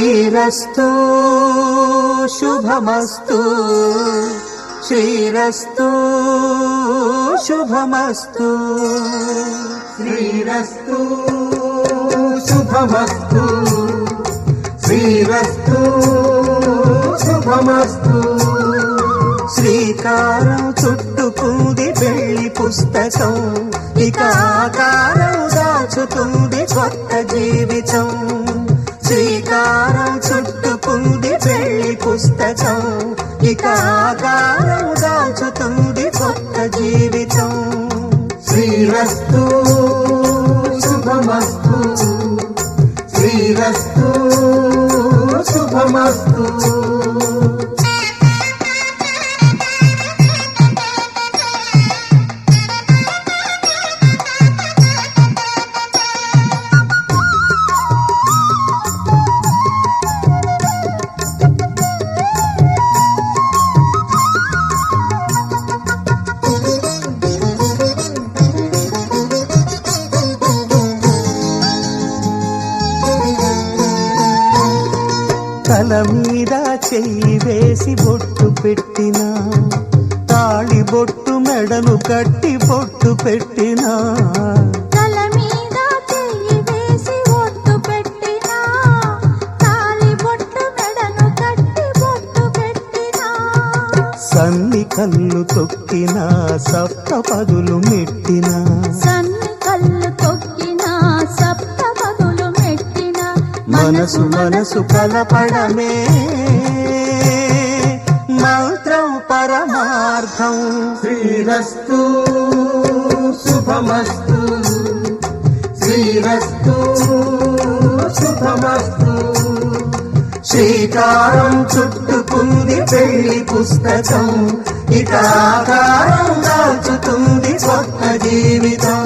శ్రీరస్తు శుభమస్తు శ్రీరస్తు శుభమస్తు శ్రీరస్తు శుభమస్తు శ్రీరస్తు శుభమస్తు శ్రీకారం చుట్టుకుంది వెళ్లి పుస్తకం ఇక ఆకారం దాచుతుంది కొత్త జీవితం శ్రీకారం చుట్టుకుంది వెళ్లి పుస్తకం ఇక ఆకారం దాచుతుంది కొత్త జీవితం శ్రీరస్తు శుభమస్తు శ్రీరస్తు శుభమస్తు తల మీద చెయ్యి వేసి బొట్టు పెట్టినా తాళి బొట్టు మెడను కట్టి బొట్టు పెట్టినా తల మీద చెయ్యి వేసి బొట్టు పెట్టినా తాళి బొట్టు మెడను కట్టి బొట్టు పెట్టినా సన్ని కళ్ళు తొక్కినా సప్త పదులు మెట్టినా సన్ని కళ్ళు తొక్కినా సప్త పదులు మెట్టినా మనసు మనసు కలపడమే మంత్రం పరమార్థం శ్రీరస్తు శుభమస్తు శ్రీరస్తు శుభమస్తు శ్రీకారం చుట్టుకుంది పెళ్లి పుస్తకం ఇక ఆకారం దాచుతుంది కొత్త జీవితం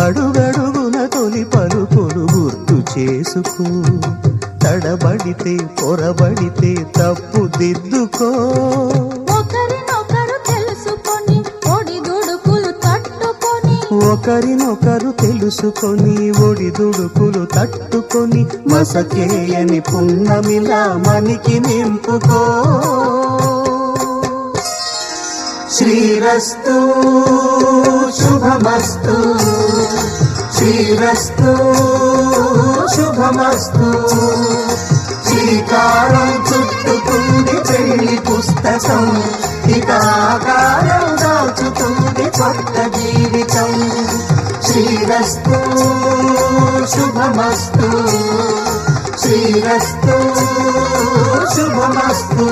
అడుగడుగున తొలి పలుకులు గుర్తు చేసుకో తడబడితే పొరబడితే తప్పు దిద్దుకో ఒకరినొకరు తెలుసుకొని ఒడిదుడుకులు తట్టుకొని ఒకరినొకరు తెలుసుకొని ఒడిదుడుకులు తట్టుకొని మసకేయని పున్నమిలా మనికి నింపుకో శ్రీరస్తు శుభమస్తు శ్రీరస్తు శుభమస్తు శ్రీకారం చుట్టుకుంది పెళ్లి పుస్తకం ఇక ఆకారం దాచుతుంది కొత్త జీవితం శ్రీరస్తు శుభమస్తు శ్రీరస్తు శుభమస్తు